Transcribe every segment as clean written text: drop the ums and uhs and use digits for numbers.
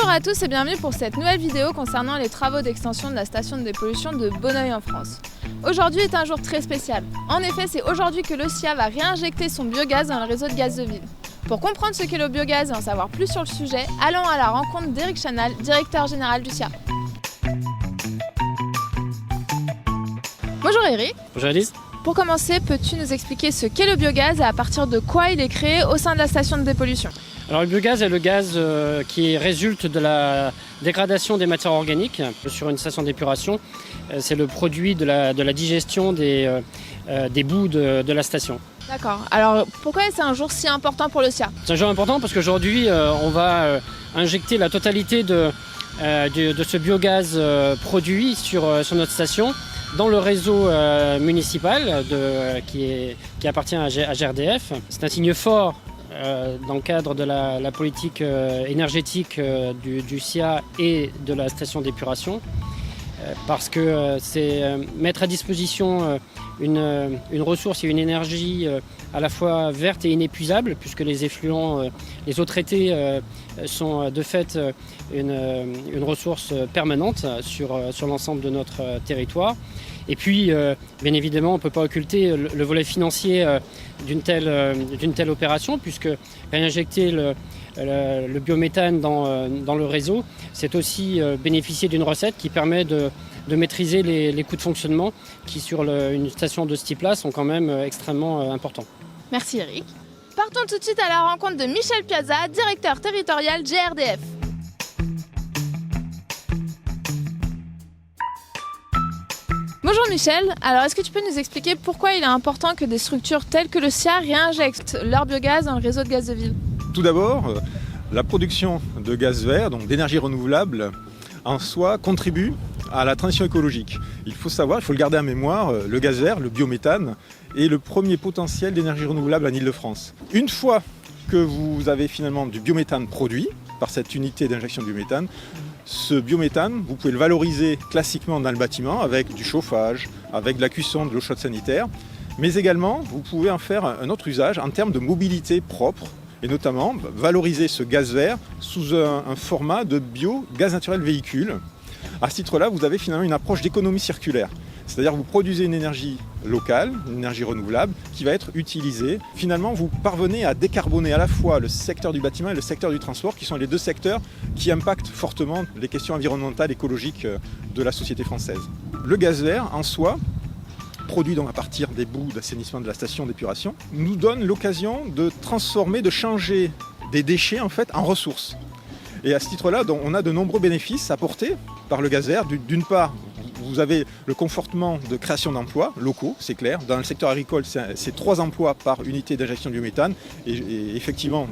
Bonjour à tous et bienvenue pour cette nouvelle vidéo concernant les travaux d'extension de la station de dépollution de Bonneuil en France. Aujourd'hui est un jour très spécial. En effet, c'est aujourd'hui que le SIA va réinjecter son biogaz dans le réseau de gaz de ville. Pour comprendre ce qu'est le biogaz et en savoir plus sur le sujet, allons à la rencontre d'Éric Chanal, directeur général du SIA. Bonjour Eric. Bonjour Elise. Pour commencer, peux-tu nous expliquer ce qu'est le biogaz et à partir de quoi il est créé au sein de la station de dépollution? Alors le biogaz est le gaz qui résulte de la dégradation des matières organiques sur une station d'épuration. C'est le produit de la digestion des boues de la station. D'accord. Alors pourquoi c'est un jour si important pour le SIA? C'est un jour important parce qu'aujourd'hui on va injecter la totalité de ce biogaz produit sur notre station dans le réseau municipal qui appartient à GRDF. C'est un signe fort dans le cadre de la politique énergétique du SIA et de la station d'épuration, parce que c'est mettre à disposition une ressource et une énergie à la fois verte et inépuisable, puisque les effluents, les eaux traitées sont de fait une ressource permanente sur l'ensemble de notre territoire. Et puis, bien évidemment, on ne peut pas occulter le volet financier d'une telle opération, puisque réinjecter le biométhane dans le réseau, c'est aussi bénéficier d'une recette qui permet de maîtriser les coûts de fonctionnement qui, sur une station de ce type-là, sont quand même extrêmement importants. Merci Eric. Partons tout de suite à la rencontre de Michel Piazza, directeur territorial GRDF. Bonjour Michel, alors est-ce que tu peux nous expliquer pourquoi il est important que des structures telles que le SIA réinjectent leur biogaz dans le réseau de gaz de ville? Tout d'abord, la production de gaz vert, donc d'énergie renouvelable, en soi contribue à la transition écologique. Il faut le garder en mémoire, le gaz vert, le biométhane, est le premier potentiel d'énergie renouvelable en Île-de-France. Une fois que vous avez finalement du biométhane produit par cette unité d'injection de biométhane, ce biométhane, vous pouvez le valoriser classiquement dans le bâtiment avec du chauffage, avec de la cuisson, de l'eau chaude sanitaire, mais également vous pouvez en faire un autre usage en termes de mobilité propre et notamment valoriser ce gaz vert sous un format de biogaz naturel véhicule. À ce titre-là, vous avez finalement une approche d'économie circulaire. C'est-à-dire que vous produisez une énergie locale, une énergie renouvelable, qui va être utilisée. Finalement, vous parvenez à décarboner à la fois le secteur du bâtiment et le secteur du transport, qui sont les deux secteurs qui impactent fortement les questions environnementales, écologiques de la société française. Le gaz vert, en soi, produit donc à partir des boues d'assainissement de la station d'épuration, nous donne l'occasion de transformer, de changer des déchets en fait en ressources. Et à ce titre-là, on a de nombreux bénéfices apportés par le gaz vert. D'une part, vous avez le confortement de création d'emplois locaux, c'est clair. Dans le secteur agricole, c'est 3 emplois par unité d'injection de biométhane. Et effectivement,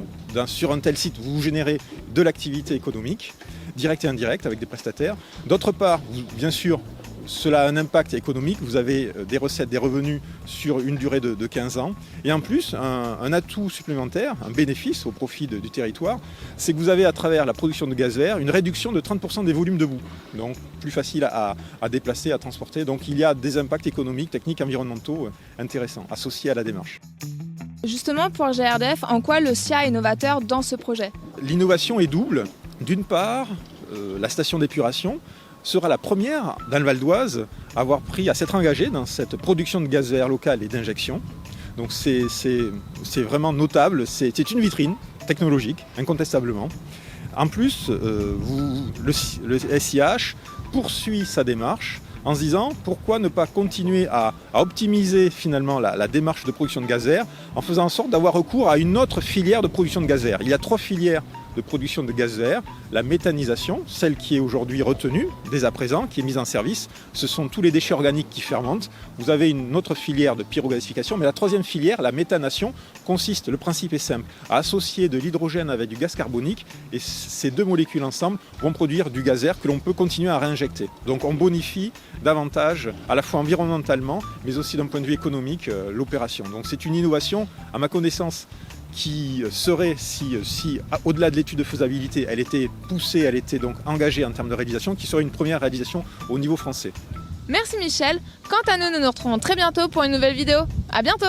sur un tel site, vous générez de l'activité économique, directe et indirecte, avec des prestataires. D'autre part, bien sûr, cela a un impact économique, vous avez des recettes, des revenus sur une durée de 15 ans. Et en plus, un atout supplémentaire, un bénéfice au profit du territoire, c'est que vous avez à travers la production de gaz vert une réduction de 30% des volumes de boue. Donc plus facile à déplacer, à transporter. Donc il y a des impacts économiques, techniques, environnementaux intéressants associés à la démarche. Justement pour GRDF, en quoi le SIA est novateur dans ce projet? L'innovation est double. D'une part, la station d'épuration sera la première dans le Val d'Oise à s'être engagée dans cette production de gaz vert local et d'injection. Donc c'est vraiment notable, c'est une vitrine technologique, incontestablement. En plus, le SIH poursuit sa démarche en se disant pourquoi ne pas continuer à optimiser finalement la démarche de production de gaz vert en faisant en sorte d'avoir recours à une autre filière de production de gaz vert. Il y a 3 filières de production de gaz vert, la méthanisation, celle qui est aujourd'hui retenue dès à présent, qui est mise en service, ce sont tous les déchets organiques qui fermentent. Vous avez une autre filière de pyrogasification, mais la 3e filière, la méthanation, consiste, le principe est simple, à associer de l'hydrogène avec du gaz carbonique et ces 2 molécules ensemble vont produire du gaz vert que l'on peut continuer à réinjecter. Donc on bonifie davantage, à la fois environnementalement, mais aussi d'un point de vue économique, l'opération. Donc c'est une innovation, à ma connaissance, qui serait, si au-delà de l'étude de faisabilité, elle était poussée, elle était donc engagée en termes de réalisation, qui serait une première réalisation au niveau français. Merci Michel. Quant à nous, nous nous retrouvons très bientôt pour une nouvelle vidéo. À bientôt!